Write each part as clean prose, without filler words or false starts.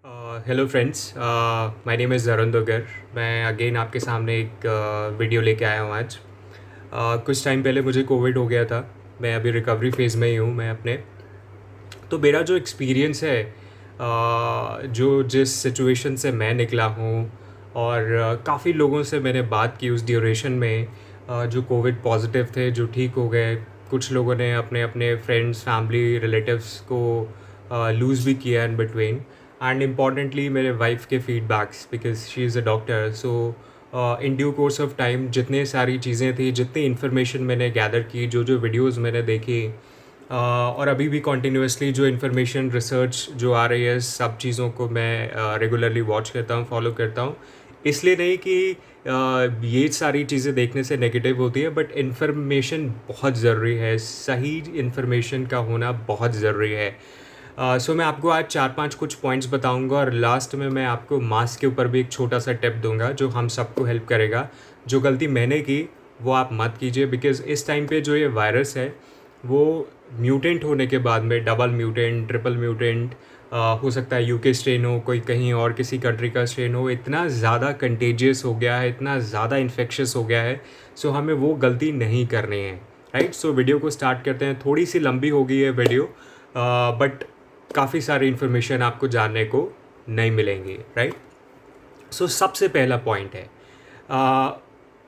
Hello friends, my name is Arun Dugar. मैं again आपके सामने एक वीडियो लेके आया हूँ आज। कुछ टाइम पहले मुझे कोविड हो गया था। मैं अभी रिकवरी फेज़ में ही हूँ मैं अपने। तो मेरा जो एक्सपीरियंस है, जो जिस सिचुएशन से मैं निकला हूँ और काफ़ी लोगों से मैंने बात की उस ड्यूरेशन में, जो कोविड पॉजिटिव थे, जो ठीक हो गए। कुछ लोगों ने अपने अपने फ्रेंड्स, फैमिली, रिलेटिव्स को लूज़ भी किया इन बिटवीन। एंड इम्पॉर्टेंटली मेरे वाइफ के feedbacks, because she is a doctor. So in due course of time जितने सारी चीज़ें थी, जितनी इन्फॉर्मेशन मैंने गैदर की, जो वीडियोज़ मैंने देखी, और अभी भी कॉन्टीन्यूसली जो इन्फॉर्मेशन रिसर्च जो आ रही है, सब चीज़ों को मैं रेगुलरली वॉच करता हूँ, फॉलो करता हूँ। इसलिए नहीं कि ये सारी चीज़ें देखने से नेगेटिव होती है, बट इन्फॉर्मेशन बहुत ज़रूरी है। सही इन्फॉर्मेशन का होना बहुत ज़रूरी है। सो मैं आपको आज 4-5 कुछ पॉइंट्स बताऊंगा और लास्ट में मैं आपको मास्क के ऊपर भी एक छोटा सा टिप दूंगा जो हम सबको हेल्प करेगा। जो गलती मैंने की वो आप मत कीजिए, बिकॉज़ इस टाइम पे जो ये वायरस है वो म्यूटेंट होने के बाद में डबल म्यूटेंट, ट्रिपल म्यूटेंट, हो सकता है यूके स्ट्रेन हो, कोई कहीं और किसी कंट्री का स्ट्रेन हो, इतना ज़्यादा कंटेजियस हो गया है, इतना ज़्यादा इन्फेक्शियस हो गया है। सो हमें वो गलती नहीं करनी है, राइट। सो वीडियो को स्टार्ट करते हैं। थोड़ी सी लंबी हो गई है वीडियो, बट काफ़ी सारी इन्फॉर्मेशन आपको जानने को नहीं मिलेंगी, राइट। सो सबसे पहला पॉइंट है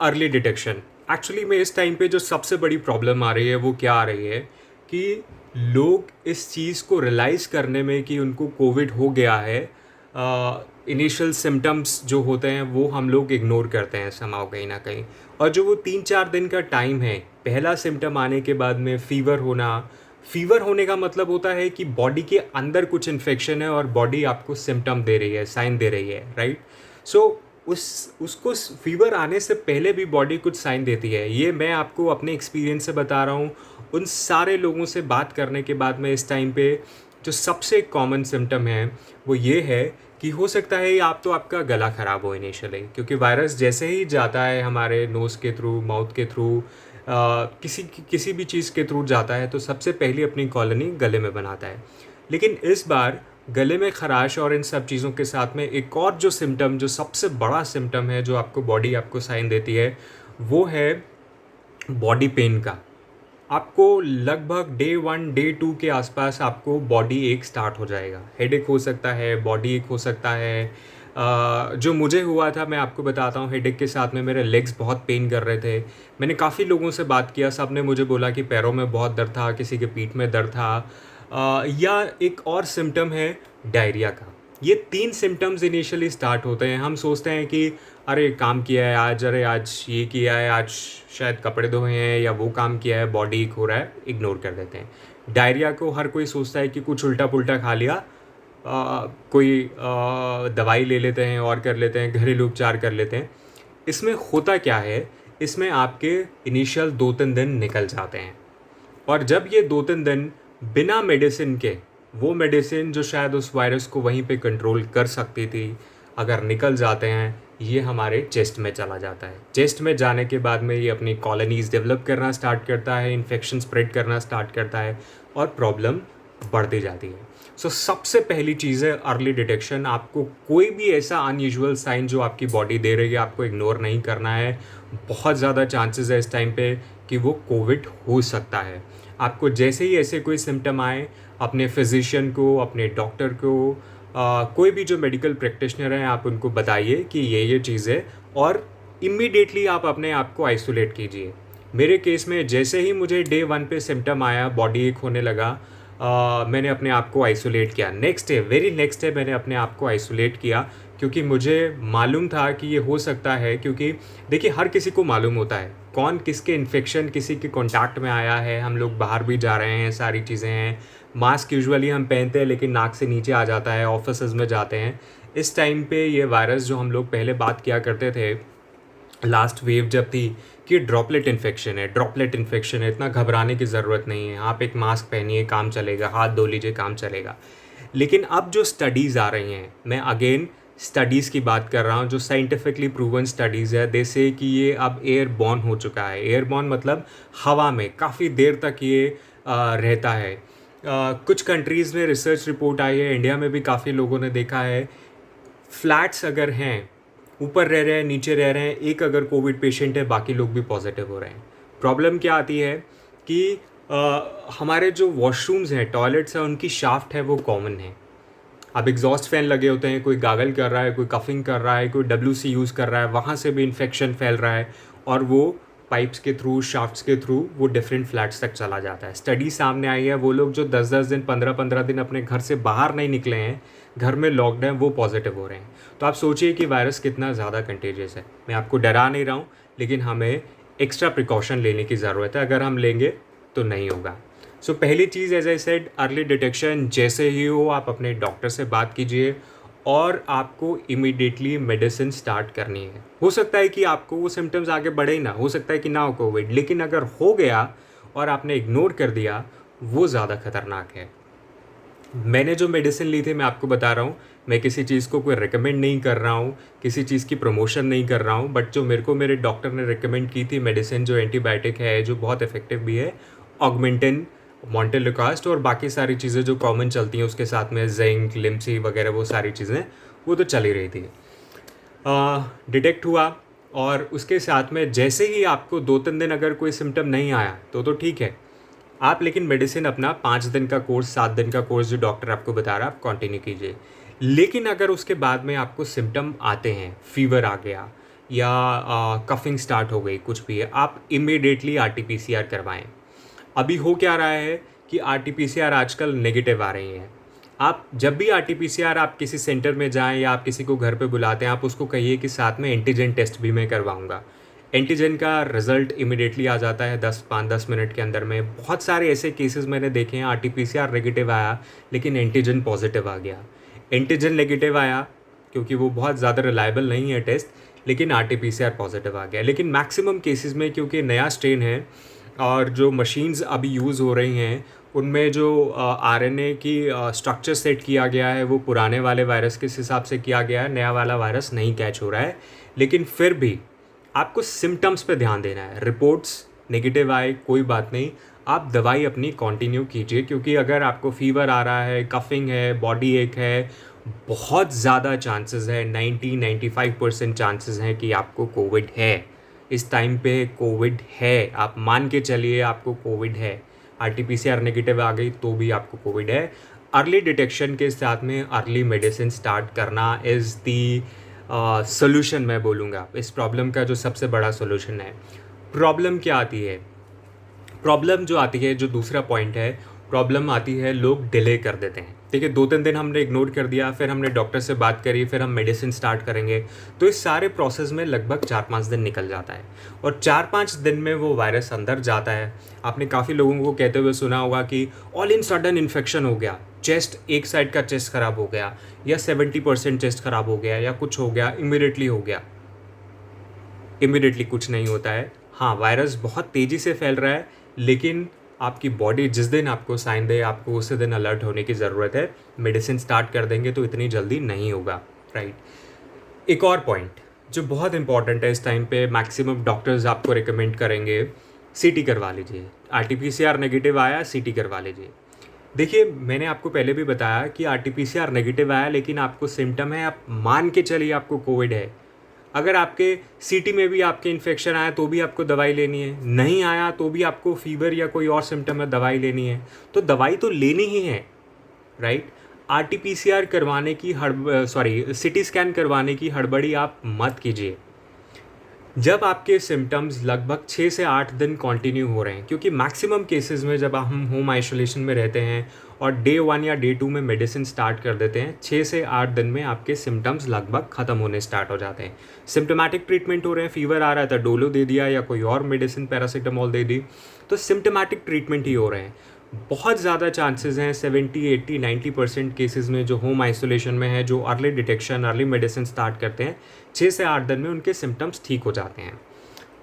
अर्ली डिटेक्शन। एक्चुअली में इस टाइम पे जो सबसे बड़ी प्रॉब्लम आ रही है वो क्या आ रही है कि लोग इस चीज़ को रियलाइज़ करने में कि उनको कोविड हो गया है, इनिशियल सिम्टम्स जो होते हैं वो हम लोग इग्नोर करते हैं समाव कहीं ना कहीं। और जो वो 3-4 दिन का टाइम है पहला सिम्टम आने के बाद में फीवर होना, फीवर होने का मतलब होता है कि बॉडी के अंदर कुछ इन्फेक्शन है और बॉडी आपको सिम्टम दे रही है, साइन दे रही है, राइट। सो उसको फीवर आने से पहले भी बॉडी कुछ साइन देती है। ये मैं आपको अपने एक्सपीरियंस से बता रहा हूँ। उन सारे लोगों से बात करने के बाद में इस टाइम पे जो सबसे कॉमन सिम्टम है वो ये है कि हो सकता है आप तो आपका गला ख़राब हो इनिशियली, क्योंकि वायरस जैसे ही जाता है हमारे नोज़ के थ्रू, माउथ के थ्रू, किसी भी चीज़ के थ्रू जाता है तो सबसे पहली अपनी कॉलोनी गले में बनाता है। लेकिन इस बार गले में खराश और इन सब चीज़ों के साथ में एक और जो सिम्टम, जो सबसे बड़ा सिम्टम है जो आपको बॉडी आपको साइन देती है, वो है बॉडी पेन का। आपको लगभग डे 1 डे 2 के आसपास आपको बॉडी एक स्टार्ट हो जाएगा। हेडेक हो सकता है, बॉडी एक हो सकता है। जो मुझे हुआ था मैं आपको बताता हूँ। हेडेक के साथ में मेरे लेग्स बहुत पेन कर रहे थे। मैंने काफ़ी लोगों से बात किया, सब ने मुझे बोला कि पैरों में बहुत दर्द था, किसी के पीठ में दर्द था। या एक और सिम्टम है डायरिया का। ये 3 सिम्टम्स इनिशियली स्टार्ट होते हैं। हम सोचते हैं कि अरे काम किया है आज, अरे आज ये किया है, आज शायद कपड़े धोए हैं या वो काम किया है, बॉडी एक हो रहा है, इग्नोर कर देते हैं। डायरिया को हर कोई सोचता है कि कुछ उल्टा पुल्टा खा लिया, कोई दवाई ले लेते हैं और कर लेते हैं, घरेलू उपचार कर लेते हैं। इसमें होता क्या है, इसमें आपके इनिशियल 2-3 दिन निकल जाते हैं और जब ये 2-3 दिन बिना मेडिसिन के, वो मेडिसिन जो शायद उस वायरस को वहीं पे कंट्रोल कर सकती थी, अगर निकल जाते हैं, ये हमारे चेस्ट में चला जाता है। चेस्ट में जाने के बाद में ये अपनी कॉलोनीज़ डेवलप करना स्टार्ट करता है, इन्फेक्शन स्प्रेड करना स्टार्ट करता है और प्रॉब्लम बढ़ती जाती है। सो सबसे पहली चीज़ है अर्ली डिटेक्शन। आपको कोई भी ऐसा अनयूजुअल साइन जो आपकी बॉडी दे रही है, आपको इग्नोर नहीं करना है। बहुत ज़्यादा चांसेस है इस टाइम पे कि वो कोविड हो सकता है। आपको जैसे ही ऐसे कोई सिम्टम आए, अपने फिजिशियन को, अपने डॉक्टर को, कोई भी जो मेडिकल प्रैक्टिशनर हैं, आप उनको बताइए कि ये चीज़ है और इमीडिएटली आप अपने आप को आइसोलेट कीजिए। मेरे केस में जैसे ही मुझे डे 1 पे सिम्टम आया, बॉडी एक होने लगा, मैंने अपने आप को आइसोलेट किया। Next day, very next day मैंने अपने आप को आइसोलेट किया, क्योंकि मुझे मालूम था कि ये हो सकता है। क्योंकि देखिए हर किसी को मालूम होता है कौन किसके इन्फेक्शन, किसी के कॉन्टैक्ट में आया है। हम लोग बाहर भी जा रहे हैं, सारी चीज़ें हैं। मास्क यूजुअली हम पहनते हैं लेकिन नाक से नीचे आ जाता है, ऑफिसेज में जाते हैं। इस टाइम पे ये वायरस जो हम लोग पहले बात किया करते थे लास्ट वेव जब थी कि ड्रॉपलेट इन्फेक्शन है, ड्रॉपलेट इन्फेक्शन है, इतना घबराने की ज़रूरत नहीं है। आप एक मास्क पहनिए, काम चलेगा, हाथ धो लीजिए, काम चलेगा। लेकिन अब जो स्टडीज़ आ रही हैं, मैं अगेन स्टडीज़ की बात कर रहा हूँ, जो साइंटिफिकली प्रूवन स्टडीज़ है, जैसे कि ये अब एयरबॉर्न हो चुका है। एयरबॉर्न मतलब हवा में काफ़ी देर तक ये रहता है। कुछ कंट्रीज़ में रिसर्च रिपोर्ट आई है, इंडिया में भी काफ़ी लोगों ने देखा है, फ्लैट्स अगर हैं, ऊपर रह रहे हैं, नीचे रह रहे हैं, एक अगर कोविड पेशेंट है, बाकी लोग भी पॉजिटिव हो रहे हैं। प्रॉब्लम क्या आती है कि हमारे जो वॉशरूम्स हैं, टॉयलेट्स हैं, उनकी शाफ्ट है वो कॉमन है। अब एग्जॉस्ट फैन लगे होते हैं, कोई गागल कर रहा है, कोई कफिंग कर रहा है, कोई WC यूज़ कर रहा है, वहाँ से भी इन्फेक्शन फैल रहा है और वो पाइप्स के थ्रू, शाफ्ट्स के थ्रू वो डिफरेंट फ्लैट्स तक चला जाता है। स्टडी सामने आई है, वो लोग जो 10-10 दिन, 15-15 दिन अपने घर से बाहर नहीं निकले हैं, घर में लॉकड हैं, वो पॉजिटिव हो रहे हैं। तो आप सोचिए कि वायरस कितना ज़्यादा कंटेजियस है। मैं आपको डरा नहीं रहा हूँ, लेकिन हमें एक्स्ट्रा प्रिकॉशन लेने की ज़रूरत है। अगर हम लेंगे तो नहीं होगा। सो पहली चीज़, as I said, early detection. जैसे ही हो आप अपने डॉक्टर से बात कीजिए और आपको इमीडिएटली मेडिसिन स्टार्ट करनी है। हो सकता है कि आपको वो सिम्टम्स आगे बढ़े ही ना, हो सकता है कि ना हो कोविड, लेकिन अगर हो गया और आपने इग्नोर कर दिया, वो ज़्यादा खतरनाक है। मैंने जो मेडिसिन ली थी मैं आपको बता रहा हूँ, मैं किसी चीज़ को कोई रिकमेंड नहीं कर रहा हूँ, किसी चीज़ की प्रमोशन नहीं कर रहा हूँ, बट जो मेरे को मेरे डॉक्टर ने रिकमेंड की थी मेडिसिन, जो एंटीबायोटिक है, जो बहुत इफेक्टिव भी है, ऑगमेंटिन, मोंटेलुकास्ट और बाकी सारी चीज़ें जो कॉमन चलती हैं, उसके साथ में जिंक, लिम्सी वगैरह, वो सारी चीज़ें वो तो चल ही रही थी। डिटेक्ट हुआ और उसके साथ में जैसे ही आपको 2-3 दिन अगर कोई सिम्टम नहीं आया तो ठीक है आप, लेकिन मेडिसिन अपना 5 दिन का कोर्स, 7 दिन का कोर्स जो डॉक्टर आपको बता रहा है, आप कंटिन्यू कीजिए। लेकिन अगर उसके बाद में आपको सिम्टम आते हैं, फीवर आ गया या कफिंग स्टार्ट हो गई, कुछ भी है, आप इमीडिएटली RT-PCR करवाएं। अभी हो क्या रहा है कि RT-PCR आजकल नेगेटिव आ रही हैं। आप जब भी RT-PCR आप किसी सेंटर में जाएं या आप किसी को घर पे बुलाते हैं, आप उसको कहिए कि साथ में एंटीजन टेस्ट भी मैं करवाऊंगा। एंटीजन का रिजल्ट इमीडिएटली आ जाता है 5-10 मिनट के अंदर में। बहुत सारे ऐसे केसेस मैंने देखे हैं, RT-PCR नेगेटिव आया लेकिन एंटीजन पॉजिटिव आ गया। एंटीजन नेगेटिव आया क्योंकि वो बहुत ज़्यादा रिलायबल नहीं है टेस्ट, लेकिन RT-PCR पॉजिटिव आ गया। लेकिन मैक्सिमम केसेस में क्योंकि नया स्ट्रेन है और जो मशीन्स अभी यूज़ हो रही हैं उनमें जो RNA की स्ट्रक्चर सेट किया गया है वो पुराने वाले वायरस के हिसाब से किया गया है, नया वाला वायरस नहीं कैच हो रहा है। लेकिन फिर भी आपको सिम्टम्स पे ध्यान देना है। रिपोर्ट्स नेगेटिव आए कोई बात नहीं, आप दवाई अपनी कंटिन्यू कीजिए, क्योंकि अगर आपको फीवर आ रहा है, कफिंग है, बॉडी एक है, बहुत ज़्यादा चांसेस है, 90-95% चांसेस हैं कि आपको कोविड है। इस टाइम पे कोविड है, आप मान के चलिए आपको कोविड है। RT-PCR नेगेटिव आ गई तो भी आपको कोविड है। अर्ली डिटेक्शन के साथ में अर्ली मेडिसिन स्टार्ट करना इज़ दी सोल्यूशन, मैं बोलूँगा इस प्रॉब्लम का जो सबसे बड़ा सोल्यूशन है। प्रॉब्लम क्या आती है? प्रॉब्लम जो आती है, जो दूसरा पॉइंट है, प्रॉब्लम आती है लोग डिले कर देते हैं। देखिए 2-3 दिन हमने इग्नोर कर दिया, फिर हमने डॉक्टर से बात करी, फिर हम मेडिसिन स्टार्ट करेंगे, तो इस सारे प्रोसेस में लगभग 4-5 दिन निकल जाता है और 4-5 दिन में वो वायरस अंदर जाता है। आपने काफ़ी लोगों को कहते हुए सुना होगा कि ऑल इन सडन इन्फेक्शन हो गया, चेस्ट, एक साइड का चेस्ट ख़राब हो गया या 70% चेस्ट ख़राब हो गया या कुछ हो गया, इमीडिएटली हो गया। इमीडिएटली कुछ नहीं होता है। हाँ, वायरस बहुत तेज़ी से फैल रहा है, लेकिन आपकी बॉडी जिस दिन आपको साइन दे, आपको उसी दिन अलर्ट होने की ज़रूरत है। मेडिसिन स्टार्ट कर देंगे तो इतनी जल्दी नहीं होगा, राइट। एक और पॉइंट जो बहुत इंपॉर्टेंट है इस टाइम पे, मैक्सिमम डॉक्टर्स आपको रिकमेंड करेंगे, CT करवा लीजिए। RT-PCR नेगेटिव आया, CT करवा लीजिए। देखिए मैंने आपको पहले भी बताया कि RT-PCR नेगेटिव आया लेकिन आपको सिम्टम है, आप मान के चलिए आपको कोविड है। अगर आपके CT में भी आपके इन्फेक्शन आया तो भी आपको दवाई लेनी है, नहीं आया तो भी आपको फीवर या कोई और सिम्टम है, दवाई लेनी है, तो दवाई तो लेनी ही है, राइट। RT-PCR करवाने की CT स्कैन करवाने की हड़बड़ी आप मत कीजिए जब आपके सिम्टम्स लगभग 6 से 8 दिन कंटिन्यू हो रहे हैं, क्योंकि मैक्सिमम केसेस में जब हम होम आइसोलेशन में रहते हैं और डे 1 या डे 2 में मेडिसिन स्टार्ट कर देते हैं, 6 से 8 दिन में आपके सिम्टम्स लगभग ख़त्म होने स्टार्ट हो जाते हैं। सिम्टोमेटिक ट्रीटमेंट हो रहे हैं, फीवर आ रहा था, डोलो दे दिया या कोई और मेडिसिन पैरासीटामोल दे दी, तो सिम्टोमेटिक ट्रीटमेंट ही हो रहे हैं। बहुत ज़्यादा चांसेस हैं, 70, 80, 90% केसेस में जो होम आइसोलेशन में है, जो early detection, early medicine start करते हैं, 6 से 8 दिन में उनके सिम्टम्स ठीक हो जाते हैं।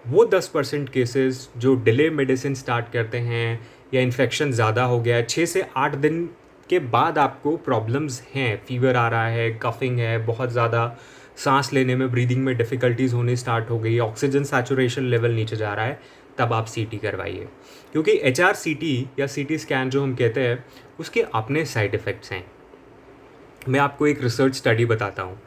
वो 10% केसेस जो डिले मेडिसिन स्टार्ट करते हैं या इन्फेक्शन ज़्यादा हो गया है, 6 से 8 दिन के बाद आपको प्रॉब्लम्स हैं, फीवर आ रहा है, कफिंग है, बहुत ज़्यादा सांस लेने में, ब्रीदिंग में डिफ़िकल्टीज़ होनी स्टार्ट हो गई, ऑक्सीजन सैचुरेशन लेवल नीचे जा रहा है, तब आप सीटी करवाइए, क्योंकि HRCT या सीटी स्कैन जो हम कहते हैं उसके अपने साइड इफ़ेक्ट्स हैं। मैं आपको एक रिसर्च स्टडी बताता हूँ।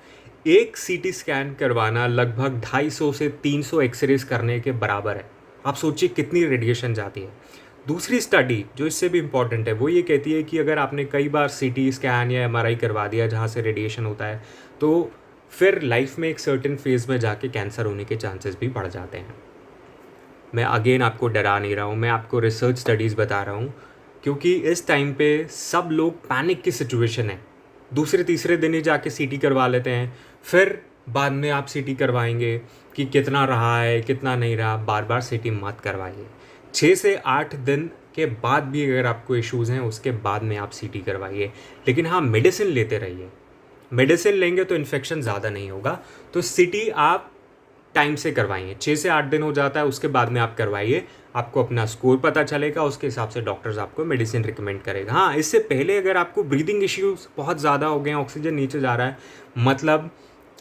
एक सीटी स्कैन करवाना लगभग 250 से 300 एक्सरेज करने के बराबर है। आप सोचिए कितनी रेडिएशन जाती है। दूसरी स्टडी जो इससे भी इम्पॉर्टेंट है वो ये कहती है कि अगर आपने कई बार सीटी स्कैन या MRI करवा दिया जहाँ से रेडिएशन होता है, तो फिर लाइफ में एक सर्टेन फेज़ में जाके कैंसर होने के चांसेस भी बढ़ जाते हैं। मैं अगेन आपको डरा नहीं रहा हूँ, मैं आपको रिसर्च स्टडीज़ बता रहा हूँ, क्योंकि इस टाइम पे सब लोग पैनिक की सिचुएशन है। दूसरे तीसरे दिन ही जाके सीटी करवा लेते हैं, फिर बाद में आप सीटी करवाएंगे कि कितना रहा है कितना नहीं रहा। बार बार सीटी मत करवाइए। 6 से 8 दिन के बाद भी अगर आपको इश्यूज़ हैं उसके बाद में आप सीटी करवाइए। लेकिन हाँ, मेडिसिन लेते रहिए। मेडिसिन लेंगे तो इन्फेक्शन ज़्यादा नहीं होगा। तो सीटी आप टाइम से करवाइए। 6 से 8 दिन हो जाता है उसके बाद में आप करवाइए। आपको अपना स्कोर पता चलेगा, उसके हिसाब से डॉक्टर्स आपको मेडिसिन रिकमेंड करेगा। हाँ, इससे पहले अगर आपको ब्रीदिंग इश्यूज बहुत ज़्यादा हो गए हैं, ऑक्सीजन नीचे जा रहा है, मतलब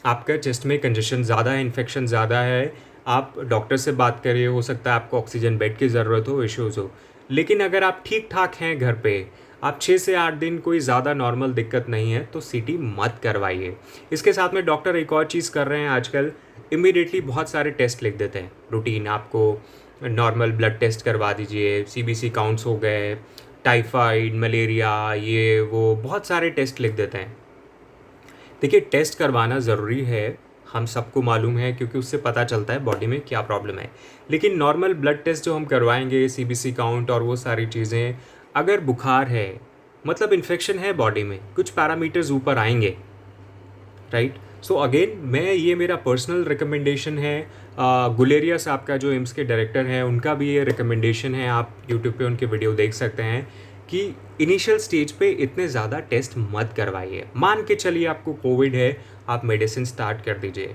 आपका चेस्ट में कंजेशन ज़्यादा है, इन्फेक्शन ज़्यादा है, आप डॉक्टर से बात करिए। हो सकता है आपको ऑक्सीजन बेड की ज़रूरत हो, इश्यूज़ हो। लेकिन अगर आप ठीक ठाक हैं घर पे, आप 6 से 8 दिन कोई ज़्यादा नॉर्मल दिक्कत नहीं है, तो सीटी मत करवाइए। इसके साथ में डॉक्टर एक और चीज़ कर रहे हैं आजकल, इमीडिएटली बहुत सारे टेस्ट लिख देते हैं रूटीन। आपको नॉर्मल ब्लड टेस्ट करवा दीजिए, CBC काउंट्स हो गए, टाइफाइड, मलेरिया, ये वो बहुत सारे टेस्ट लिख देते हैं। देखिए, टेस्ट करवाना ज़रूरी है, हम सबको मालूम है, क्योंकि उससे पता चलता है बॉडी में क्या प्रॉब्लम है। लेकिन नॉर्मल ब्लड टेस्ट जो हम करवाएंगे, CBC काउंट और वो सारी चीज़ें, अगर बुखार है मतलब इन्फेक्शन है बॉडी में, कुछ पैरामीटर्स ऊपर आएंगे, राइट। सो अगेन, मैं ये मेरा पर्सनल रिकमेंडेशन है। गुलेरिया साहब का जो एम्स के डायरेक्टर हैं, उनका भी ये रिकमेंडेशन है, आप यूट्यूब पे उनके वीडियो देख सकते हैं कि इनिशियल स्टेज पे इतने ज़्यादा टेस्ट मत करवाइए। मान के चलिए आपको कोविड है, आप मेडिसिन स्टार्ट कर दीजिए।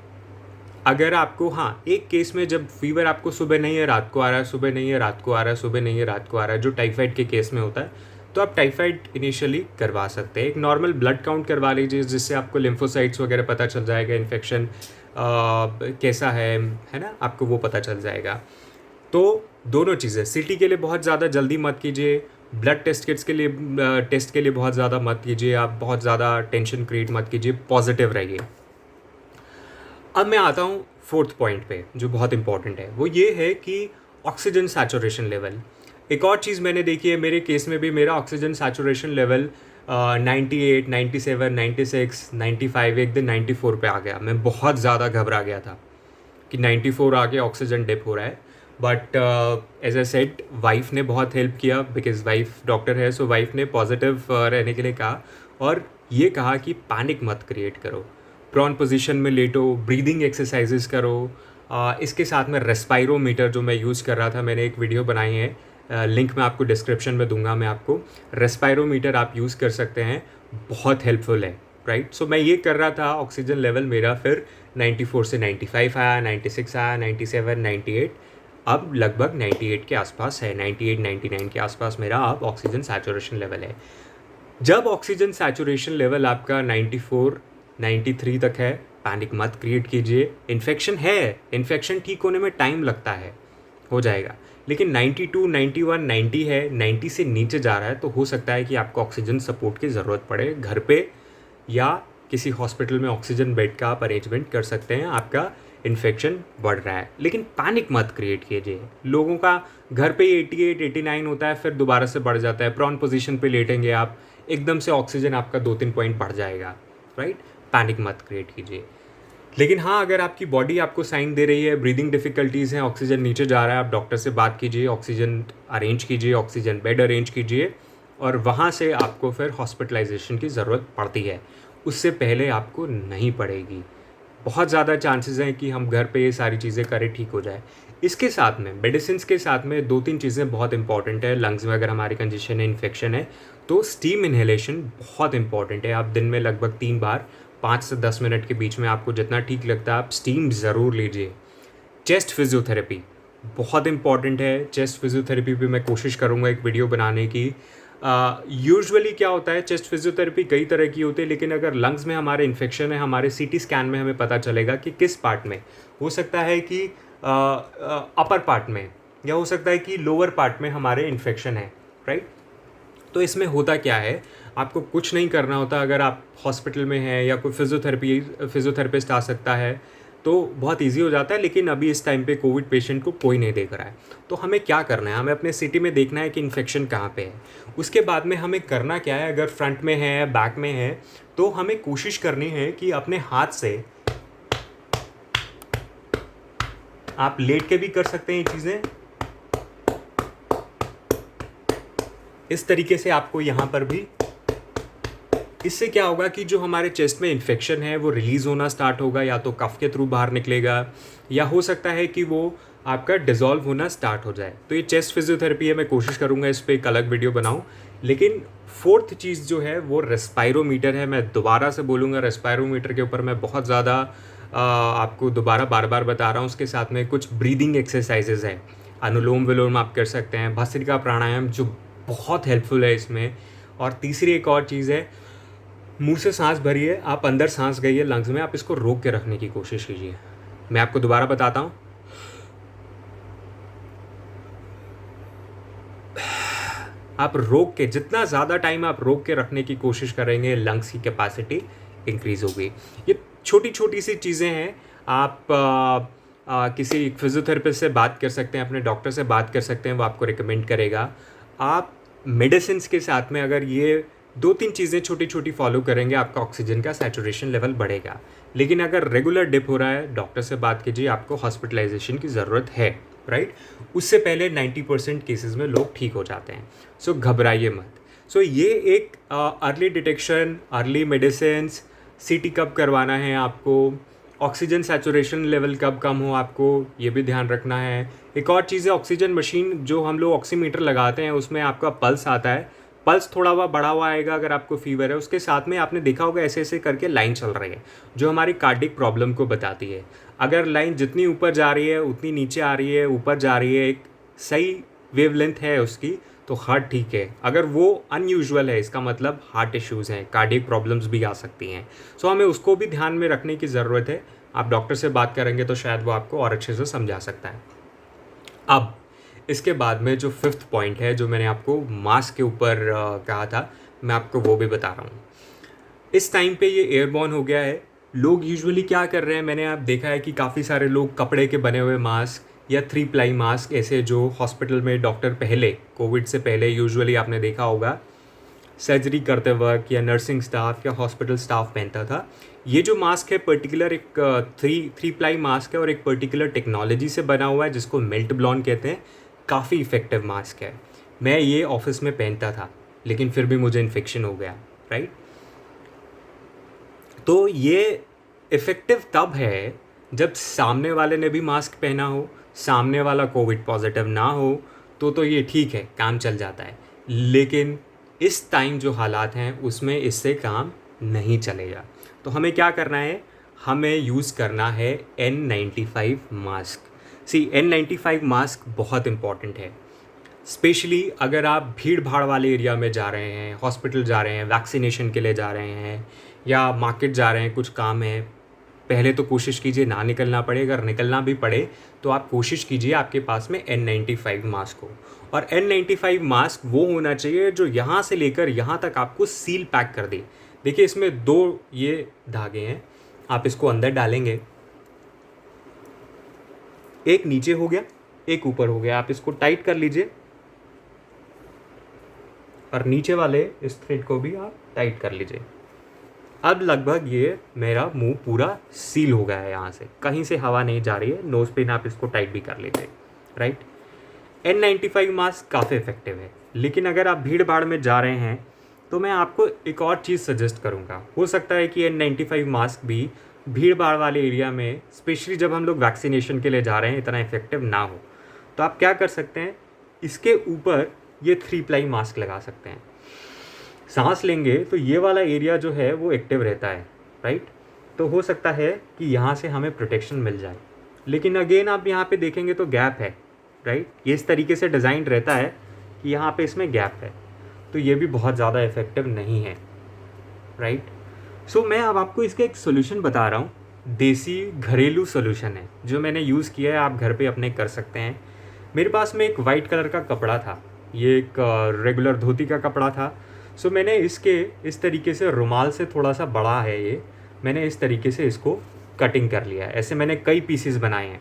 अगर आपको, हाँ, एक केस में जब फीवर आपको सुबह नहीं है रात को आ रहा है, सुबह नहीं है रात को आ रहा है, सुबह नहीं है रात को आ रहा है, जो टाइफाइड के केस में होता है, तो आप टाइफाइड इनिशियली करवा सकते हैं। एक नॉर्मल ब्लड काउंट करवा लीजिए, जिससे आपको लिम्फोसाइट्स वगैरह पता चल जाएगा, इन्फेक्शन कैसा है ना, आपको वो पता चल जाएगा। तो दोनों चीज़ें, सीटी के लिए बहुत ज़्यादा जल्दी मत कीजिए, ब्लड टेस्ट किट्स के लिए टेस्ट के लिए बहुत ज़्यादा मत कीजिए, आप बहुत ज़्यादा टेंशन क्रिएट मत कीजिए, पॉजिटिव रहिए। अब मैं आता हूँ फोर्थ पॉइंट पे, जो बहुत इंपॉर्टेंट है। वो ये है कि ऑक्सीजन सैचुरेशन लेवल। एक और चीज़ मैंने देखी है, मेरे केस में भी मेरा ऑक्सीजन सैचुरेशन लेवल 98, 97, 96, 95, एक दिन 94 पे आ गया। मैं बहुत ज़्यादा घबरा गया था कि 94 आके ऑक्सीजन डिप हो रहा है। But as a said, wife ने बहुत हेल्प किया, बिकॉज वाइफ डॉक्टर है, सो वाइफ ने पॉजिटिव रहने के लिए कहा, और ये कहा कि पैनिक मत क्रिएट करो, प्रॉन पोजीशन में लेटो, ब्रीदिंग एक्सरसाइजेस करो। इसके साथ में रेस्पायरोमीटर जो मैं यूज़ कर रहा था, मैंने एक वीडियो बनाई है, लिंक मैं आपको डिस्क्रिप्शन में दूंगा। मैं आपको रेस्पायरोमीटर आप यूज़ कर सकते हैं, बहुत हेल्पफुल है, राइट। सो मैं ये कर रहा था, ऑक्सीजन लेवल मेरा फिर 94 से 95 आया, 96 आया, 97, 98, अब लगभग 98 के आसपास है, 98, 99 के आसपास मेरा अब ऑक्सीजन सैचुरेशन लेवल है। जब ऑक्सीजन सैचुरेशन लेवल आपका 94, 93 तक है, पैनिक मत क्रिएट कीजिए। इन्फेक्शन है, इन्फेक्शन ठीक होने में टाइम लगता है, हो जाएगा। लेकिन 92, 91, 90 है, 90 से नीचे जा रहा है, तो हो सकता है कि आपको ऑक्सीजन सपोर्ट की ज़रूरत पड़े घर पे, या किसी हॉस्पिटल में ऑक्सीजन बेड का आप अरेंजमेंट कर सकते हैं। आपका इन्फेक्शन बढ़ रहा है, लेकिन पैनिक मत क्रिएट कीजिए। लोगों का घर पे 88, 89 होता है, फिर दोबारा से बढ़ जाता है। प्रॉन पोजीशन पे लेटेंगे आप, एकदम से ऑक्सीजन आपका 2-3 पॉइंट बढ़ जाएगा, राइट। पैनिक मत क्रिएट कीजिए। लेकिन हाँ, अगर आपकी बॉडी आपको साइन दे रही है, ब्रीदिंग डिफ़िकल्टीज़ हैं, ऑक्सीजन नीचे जा रहा है, आप डॉक्टर से बात कीजिए, ऑक्सीजन अरेंज कीजिए, ऑक्सीजन बेड अरेंज कीजिए, और वहाँ से आपको फिर हॉस्पिटलाइजेशन की ज़रूरत पड़ती है, उससे पहले आपको नहीं पड़ेगी। बहुत ज़्यादा चांसेस हैं कि हम घर पे ये सारी चीज़ें करें, ठीक हो जाए। इसके साथ में, मेडिसिन के साथ में 2-3 चीज़ें बहुत इंपॉर्टेंट है। लंग्स में अगर हमारी कंजेशन है, इन्फेक्शन है, तो स्टीम इन्हेलेशन बहुत इंपॉर्टेंट है। आप दिन में लगभग 3 बार 5 से 10 मिनट के बीच में आपको जितना ठीक लगता है, आप स्टीम ज़रूर लीजिए। चेस्ट फिजियोथेरेपी बहुत इंपॉर्टेंट है। चेस्ट फिजियोथेरेपी पे मैं कोशिश करूँगा एक वीडियो बनाने की। यूजुअली क्या होता है, चेस्ट फिजियोथेरेपी कई तरह की होती है, लेकिन अगर लंग्स में हमारे इन्फेक्शन है, हमारे CT स्कैन में हमें पता चलेगा कि किस पार्ट में। हो सकता है कि अपर पार्ट में, या हो सकता है कि लोअर पार्ट में हमारे इन्फेक्शन है, राइट। तो इसमें होता क्या है, आपको कुछ नहीं करना होता। अगर आप हॉस्पिटल में हैं या कोई फिज़ियोथेरेपिस्ट आ सकता है तो बहुत इजी हो जाता है, लेकिन अभी इस टाइम पे कोविड पेशेंट को कोई नहीं देख रहा है। तो हमें क्या करना है, हमें अपने सिटी में देखना है कि इन्फेक्शन कहाँ पे है। उसके बाद में हमें करना क्या है, अगर फ्रंट में है बैक में है तो हमें कोशिश करनी है कि अपने हाथ से, आप लेट के भी कर सकते हैं ये चीज़ें, इस तरीके से आपको यहाँ पर भी। इससे क्या होगा कि जो हमारे चेस्ट में इन्फेक्शन है वो रिलीज़ होना स्टार्ट होगा, या तो कफ के थ्रू बाहर निकलेगा, या हो सकता है कि वो आपका डिज़ोल्व होना स्टार्ट हो जाए। तो ये चेस्ट फिजियोथेरेपी है, मैं कोशिश करूँगा इस पर एक अलग वीडियो बनाऊँ। लेकिन फोर्थ चीज़ जो है वो रेस्पायरोमीटर है। मैं दोबारा से बोलूँगा, रेस्पायरोमीटर के ऊपर मैं बहुत ज़्यादा आपको दोबारा बार बार बता रहा हूँ। उसके साथ में कुछ ब्रीदिंग एक्सरसाइजेज हैं, अनुलोम विलोम आप कर सकते हैं, भस्त्रिका प्राणायाम जो बहुत हेल्पफुल है इसमें। और तीसरी एक और चीज़ है, मुंह से सांस भरिए, आप अंदर सांस गई है लंग्स में, आप इसको रोक के रखने की कोशिश कीजिए। मैं आपको दोबारा बताता हूँ, आप रोक के, जितना ज़्यादा टाइम आप रोक के रखने की कोशिश करेंगे, लंग्स की कैपेसिटी इंक्रीज़ होगी। ये छोटी छोटी सी चीज़ें हैं। आप किसी फिजियोथेरेपिस्ट से बात कर सकते हैं, अपने डॉक्टर से बात कर सकते हैं, वो आपको रिकमेंड करेगा। आप मेडिसिन के साथ में अगर ये 2-3 चीज़ें छोटी छोटी फॉलो करेंगे, आपका ऑक्सीजन का सैचुरेशन लेवल बढ़ेगा। लेकिन अगर रेगुलर डिप हो रहा है, डॉक्टर से बात कीजिए, आपको हॉस्पिटलाइजेशन की ज़रूरत है, राइट। उससे पहले 90% केसेस में लोग ठीक हो जाते हैं। सो घबराइए मत। सो ये एक अर्ली डिटेक्शन, अर्ली मेडिसिन्स, सीटी कब करवाना है आपको, ऑक्सीजन सैचुरेशन लेवल कब कम हो, आपको ये भी ध्यान रखना है। एक और चीज़ है, ऑक्सीजन मशीन जो हम लोग ऑक्सीमीटर लगाते हैं उसमें आपका पल्स आता है, पल्स थोड़ा हुआ बढ़ा हुआ आएगा अगर आपको फीवर है। उसके साथ में आपने देखा होगा ऐसे ऐसे करके लाइन चल रही है जो हमारी कार्डिक प्रॉब्लम को बताती है। अगर लाइन जितनी ऊपर जा रही है उतनी नीचे आ रही है, ऊपर जा रही है, एक सही वेवलेंथ है उसकी, तो हार्ट ठीक है। अगर वो अनयूजुअल है, इसका मतलब हार्ट इश्यूज़ हैं, कार्डिक प्रॉब्लम्स भी आ सकती हैं। सो हमें उसको भी ध्यान में रखने की ज़रूरत है। आप डॉक्टर से बात करेंगे तो शायद वो आपको और अच्छे से समझा सकता है। अब इसके बाद में जो 5th पॉइंट है, जो मैंने आपको मास्क के ऊपर कहा था, मैं आपको वो भी बता रहा हूँ। इस टाइम पे ये एयरबॉर्न हो गया है। लोग यूजुअली क्या कर रहे हैं, मैंने आप देखा है कि काफ़ी सारे लोग कपड़े के बने हुए मास्क या 3 प्लाई मास्क, ऐसे जो हॉस्पिटल में डॉक्टर पहले, कोविड से पहले यूजुअली आपने देखा होगा सर्जरी करते वक्त या नर्सिंग स्टाफ या हॉस्पिटल स्टाफ पहनता था। ये जो मास्क है पर्टिकुलर एक थ्री प्लाई मास्क है और एक पर्टिकुलर टेक्नोलॉजी से बना हुआ है जिसको मेल्ट ब्लॉन कहते हैं। काफ़ी इफ़ेक्टिव मास्क है। मैं ये ऑफिस में पहनता था लेकिन फिर भी मुझे इन्फेक्शन हो गया, राइट। तो ये इफ़ेक्टिव तब है जब सामने वाले ने भी मास्क पहना हो, सामने वाला कोविड पॉजिटिव ना हो, तो ये ठीक है, काम चल जाता है। लेकिन इस टाइम जो हालात हैं उसमें इससे काम नहीं चलेगा। तो हमें क्या करना है, हमें यूज़ करना है N95 मास्क। N95 मास्क बहुत इम्पॉर्टेंट है, स्पेशली अगर आप भीड़ भाड़ वाले एरिया में जा रहे हैं, हॉस्पिटल जा रहे हैं, वैक्सीनेशन के लिए जा रहे हैं, या मार्केट जा रहे हैं, कुछ काम है। पहले तो कोशिश कीजिए ना निकलना पड़े, अगर निकलना भी पड़े तो आप कोशिश कीजिए आपके पास में N95 मास्क हो। और N95 मास्क वो होना चाहिए जो यहाँ से लेकर यहाँ तक आपको सील पैक कर दे। देखिए इसमें 2 ये धागे हैं, आप इसको अंदर डालेंगे, एक नीचे हो गया, एक ऊपर हो गया। आप इसको टाइट कर लीजिए और नीचे वाले इस थ्रेड को भी आप टाइट कर लीजिए। अब लगभग ये मेरा मुंह पूरा सील हो गया है, यहाँ से कहीं से हवा नहीं जा रही है। नोज़ पिन आप इसको टाइट भी कर लीजिए, राइट। N95 मास्क काफ़ी इफेक्टिव है, लेकिन अगर आप भीड़ भाड़ में जा रहे हैं तो मैं आपको एक और चीज़ सजेस्ट करूँगा। हो सकता है कि N95 मास्क भी भीड़ भाड़ वाले एरिया में, स्पेशली जब हम लोग वैक्सीनेशन के लिए जा रहे हैं, इतना इफेक्टिव ना हो। तो आप क्या कर सकते हैं, इसके ऊपर ये 3 प्लाई मास्क लगा सकते हैं। सांस लेंगे तो ये वाला एरिया जो है वो एक्टिव रहता है, राइट। तो हो सकता है कि यहाँ से हमें प्रोटेक्शन मिल जाए। लेकिन अगेन आप यहाँ पे देखेंगे तो गैप है, राइट। ये इस तरीके से डिज़ाइन रहता है कि यहाँ पे इसमें गैप है, तो ये भी बहुत ज़्यादा इफेक्टिव नहीं है, राइट। सो मैं अब आपको इसका एक सोल्यूशन बता रहा हूँ, देसी घरेलू सोल्यूशन है जो मैंने यूज़ किया है, आप घर पे अपने कर सकते हैं। मेरे पास में एक वाइट कलर का कपड़ा था, ये एक रेगुलर धोती का कपड़ा था। सो मैंने इसके इस तरीके से रुमाल से थोड़ा सा बड़ा है ये, मैंने इस तरीके से इसको कटिंग कर लिया है। ऐसे मैंने कई पीसेस बनाए हैं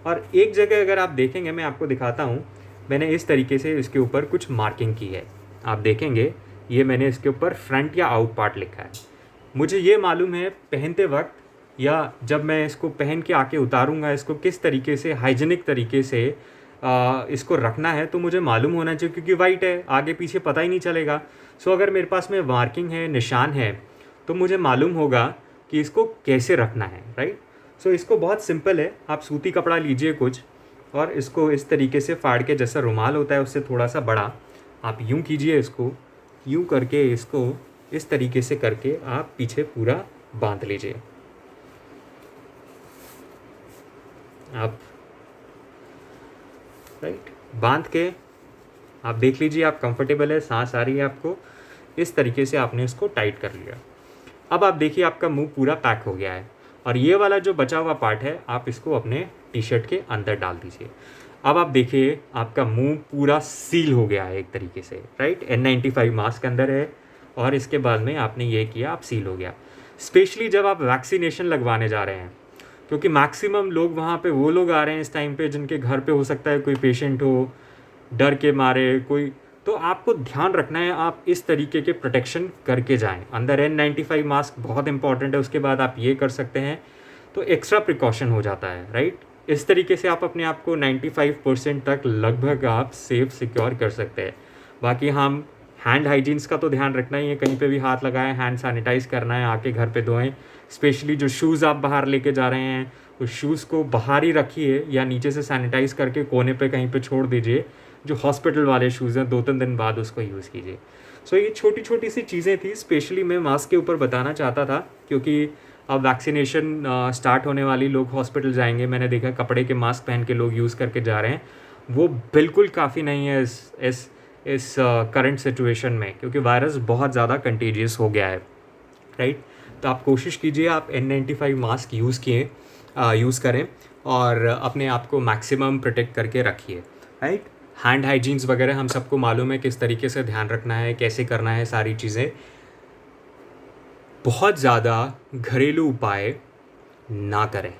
और एक जगह अगर आप देखेंगे, मैं आपको दिखाता हूँ, मैंने इस तरीके से इसके ऊपर कुछ मार्किंग की है। आप देखेंगे ये मैंने इसके ऊपर फ्रंट या आउट पार्ट लिखा है। मुझे ये मालूम है पहनते वक्त या जब मैं इसको पहन के आके उतारूँगा, इसको किस तरीके से हाइजीनिक तरीके से इसको रखना है, तो मुझे मालूम होना चाहिए क्योंकि वाइट है, आगे पीछे पता ही नहीं चलेगा। सो अगर मेरे पास में मार्किंग है, निशान है, तो मुझे मालूम होगा कि इसको कैसे रखना है, राइट। सो इसको बहुत सिंपल है, आप सूती कपड़ा लीजिए कुछ और इसको इस तरीके से फाड़ के, जैसा रुमाल होता है उससे थोड़ा सा बड़ा, आप यूं कीजिए, इसको यूं करके इसको इस तरीके से करके आप पीछे पूरा बांध लीजिए। आप राइट बांध के आप देख लीजिए आप कंफर्टेबल है, सांस आ रही है आपको, इस तरीके से आपने इसको टाइट कर लिया। अब आप देखिए आपका मुंह पूरा पैक हो गया है और ये वाला जो बचा हुआ पार्ट है आप इसको अपने टी शर्ट के अंदर डाल दीजिए। अब आप देखिए आपका मुंह पूरा सील हो गया है एक तरीके से, राइट। N95 मास्क अंदर है और इसके बाद में आपने ये किया, आप सील हो गया। स्पेशली जब आप वैक्सीनेशन लगवाने जा रहे हैं, क्योंकि मैक्सिमम लोग वहाँ पे वो लोग आ रहे हैं इस टाइम पे जिनके घर पे हो सकता है कोई पेशेंट हो, डर के मारे कोई, तो आपको ध्यान रखना है आप इस तरीके के प्रोटेक्शन करके जाएं। अंदर N95 मास्क बहुत इंपॉर्टेंट है, उसके बाद आप ये कर सकते हैं, तो एक्स्ट्रा प्रिकॉशन हो जाता है, राइट। इस तरीके से आप अपने आप को 95% तक लगभग आप सेफ सिक्योर कर सकते हैं। बाकी हम हैंड हाइजीन्स का तो ध्यान रखना ही है, कहीं पे भी हाथ लगाएं, हैंड सैनिटाइज़ करना है, आके घर पे धोएं। स्पेशली जो शूज़ आप बाहर लेके जा रहे हैं, उस शूज़ को बाहर ही रखिए या नीचे से सैनिटाइज़ करके कोने पे कहीं पे छोड़ दीजिए। जो हॉस्पिटल वाले शूज़ हैं 2-3 दिन बाद उसको यूज़ कीजिए। सो ये छोटी छोटी सी चीज़ें थी, स्पेशली मैं मास्क के ऊपर बताना चाहता था क्योंकि अब वैक्सीनेशन स्टार्ट होने वाली, लोग हॉस्पिटल जाएंगे, मैंने देखा कपड़े के मास्क पहन के लोग यूज़ करके जा रहे हैं, वो बिल्कुल काफ़ी नहीं है इस करंट सिचुएशन में, क्योंकि वायरस बहुत ज़्यादा कंटेजियस हो गया है, राइट। तो आप कोशिश कीजिए आप N95 मास्क यूज़ करें और अपने आप को मैक्सिमम प्रोटेक्ट करके रखिए, राइट। हैंड हाइजीन्स वगैरह हम सबको मालूम है किस तरीके से ध्यान रखना है, कैसे करना है सारी चीज़ें। बहुत ज़्यादा घरेलू उपाय ना करें।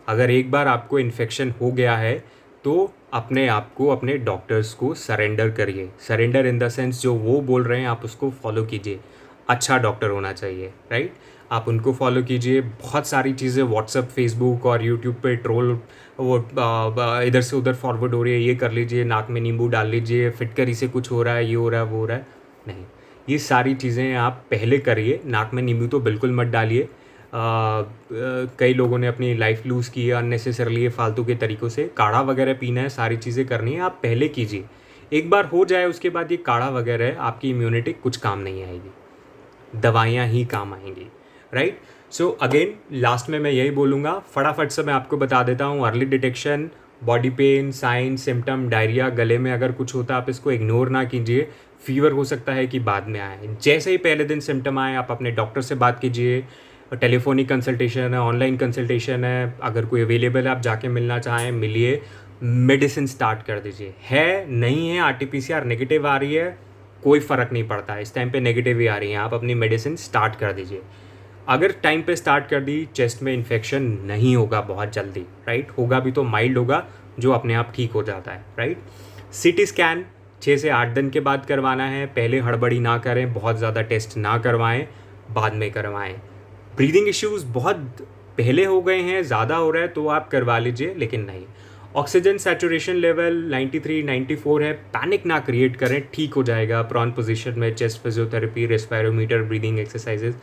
अगर एक बार आपको इन्फेक्शन हो गया है तो अपने आप को अपने डॉक्टर्स को सरेंडर करिए। सरेंडर इन द सेंस जो वो बोल रहे हैं आप उसको फॉलो कीजिए। अच्छा डॉक्टर होना चाहिए, राइट। आप उनको फॉलो कीजिए। बहुत सारी चीज़ें व्हाट्सएप, फेसबुक और यूट्यूब पे ट्रोल वो इधर से उधर फॉरवर्ड हो रही है, ये कर लीजिए, नाक में नींबू डाल लीजिए, फिटकरी से कुछ हो रहा है, ये हो रहा है, वो हो रहा है। नहीं, ये सारी चीज़ें आप पहले करिए। नाक में नींबू तो बिल्कुल मत डालिए। कई लोगों ने अपनी लाइफ लूज़ की है अननेसेसरली फालतू के तरीक़ों से। काढ़ा वगैरह पीना है, सारी चीज़ें करनी है, आप पहले कीजिए। एक बार हो जाए उसके बाद ये काढ़ा वगैरह आपकी इम्यूनिटी कुछ काम नहीं आएगी, दवाइयाँ ही काम आएंगी, राइट। सो अगेन लास्ट में मैं यही बोलूँगा, फटाफट से मैं आपको बता देता हूँ। Early detection, body pain, sign, symptom, diarrhoea, गले में अगर कुछ होता है आप इसको इग्नोर ना कीजिए। फीवर हो सकता है कि बाद में आए, जैसे ही पहले दिन सिम्टम आए आप अपने डॉक्टर से बात कीजिए। टेलीफोनिक कंसल्टेशन है, ऑनलाइन कंसल्टेशन है, अगर कोई अवेलेबल है आप जाके मिलना चाहें मिलिए। मेडिसिन स्टार्ट कर दीजिए। है नहीं है RT-PCR नेगेटिव आ रही है, कोई फ़र्क नहीं पड़ता, इस टाइम पे नेगेटिव ही आ रही है, आप अपनी मेडिसिन स्टार्ट कर दीजिए। अगर टाइम पे स्टार्ट कर दी, चेस्ट में इन्फेक्शन नहीं होगा बहुत जल्दी, राइट। होगा भी तो माइल्ड होगा, जो अपने आप ठीक हो जाता है, राइट। CT स्कैन 6 से 8 दिन के बाद करवाना है। पहले हड़बड़ी ना करें, बहुत ज़्यादा टेस्ट ना करवाएं, बाद में करवाएं। ब्रीदिंग इश्यूज़ बहुत पहले हो गए हैं, ज़्यादा हो रहा है तो आप करवा लीजिए, लेकिन नहीं। ऑक्सीजन सैचुरेशन लेवल 93-94 है, पैनिक ना क्रिएट करें, ठीक हो जाएगा। प्रॉन पोजीशन में चेस्ट फिजियोथेरेपी, रेस्पायरोमीटर, ब्रीदिंग एक्सरसाइजेज।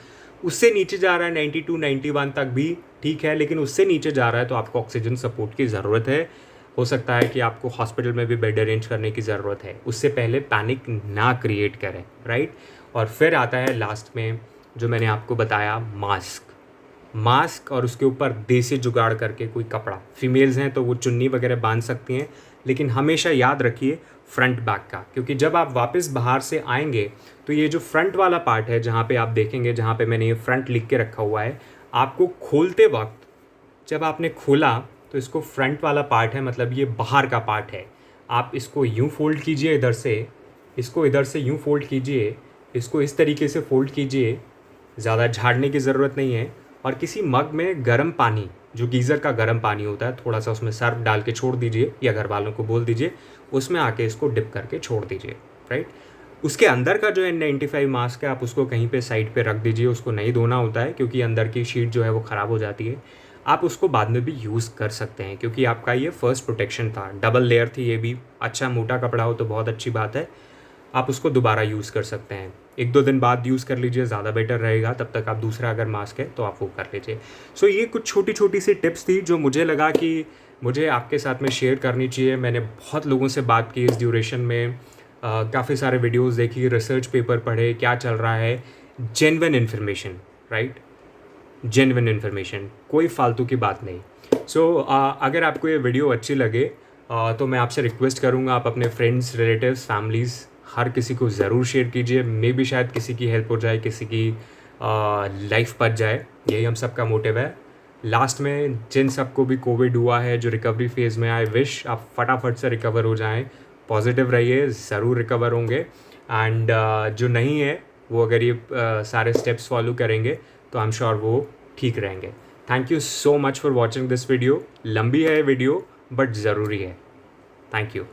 उससे नीचे जा रहा है 92-91 तक भी ठीक है, लेकिन उससे नीचे जा रहा है तो आपको ऑक्सीजन सपोर्ट की ज़रूरत है। हो सकता है कि आपको हॉस्पिटल में भी बेड अरेंज करने की ज़रूरत है। उससे पहले पैनिक ना क्रिएट करें, राइट। और फिर आता है लास्ट में जो मैंने आपको बताया, मास्क और उसके ऊपर देसी जुगाड़ करके कोई कपड़ा। फीमेल्स हैं तो वो चुन्नी वगैरह बांध सकती हैं, लेकिन हमेशा याद रखिए फ्रंट बैक का, क्योंकि जब आप वापस बाहर से आएंगे तो ये जो फ्रंट वाला पार्ट है, जहाँ पे आप देखेंगे, जहाँ पे मैंने ये फ्रंट लिख के रखा हुआ है, आपको खोलते वक्त जब आपने खोला तो इसको फ्रंट वाला पार्ट है, मतलब ये बाहर का पार्ट है। आप इसको यूँ फ़ोल्ड कीजिए इधर से, इसको इधर से यूँ फ़ोल्ड कीजिए, इसको इस तरीके से फ़ोल्ड कीजिए, ज़्यादा झाड़ने की ज़रूरत नहीं है। और किसी मग में गर्म पानी, जो गीज़र का गर्म पानी होता है, थोड़ा सा उसमें सर्फ डाल के छोड़ दीजिए, या घर वालों को बोल दीजिए उसमें आके इसको डिप करके छोड़ दीजिए, राइट। उसके अंदर का जो N95 मास्क है आप उसको कहीं पे साइड पे रख दीजिए, उसको नहीं धोना होता है क्योंकि अंदर की शीट जो है वो ख़राब हो जाती है। आप उसको बाद में भी यूज़ कर सकते हैं क्योंकि आपका ये फर्स्ट प्रोटेक्शन था, डबल लेयर थी ये भी। अच्छा मोटा कपड़ा हो तो बहुत अच्छी बात है, आप उसको दोबारा यूज़ कर सकते हैं। 1-2 दिन बाद यूज़ कर लीजिए, ज़्यादा बेटर रहेगा। तब तक आप दूसरा अगर मास्क है तो आप वो कर लीजिए। सो ये कुछ छोटी छोटी सी टिप्स थी जो मुझे लगा कि मुझे आपके साथ में शेयर करनी चाहिए। मैंने बहुत लोगों से बात की इस ड्यूरेशन में, काफ़ी सारे वीडियोस देखी, रिसर्च पेपर पढ़े, क्या चल रहा है, genuine information, right, genuine information, कोई फालतू की बात नहीं। सो अगर आपको ये वीडियो अच्छी लगे तो मैं आपसे रिक्वेस्ट करूँगा आप अपने फ्रेंड्स, रिलेटिव्स, फैमिलीज़, हर किसी को ज़रूर शेयर कीजिए। मे भी शायद किसी की हेल्प हो जाए, किसी की लाइफ बच जाए, यही हम सबका मोटिव है। लास्ट में जिन सबको भी कोविड हुआ है, जो रिकवरी फेज़ में, आई विश आप फटाफट से रिकवर हो जाएं। पॉजिटिव रहिए, ज़रूर रिकवर होंगे। एंड जो नहीं है वो अगर ये सारे स्टेप्स फॉलो करेंगे तो आई एम श्योर वो ठीक रहेंगे। Thank you so much for watching this video. लंबी है वीडियो बट ज़रूरी है। Thank you.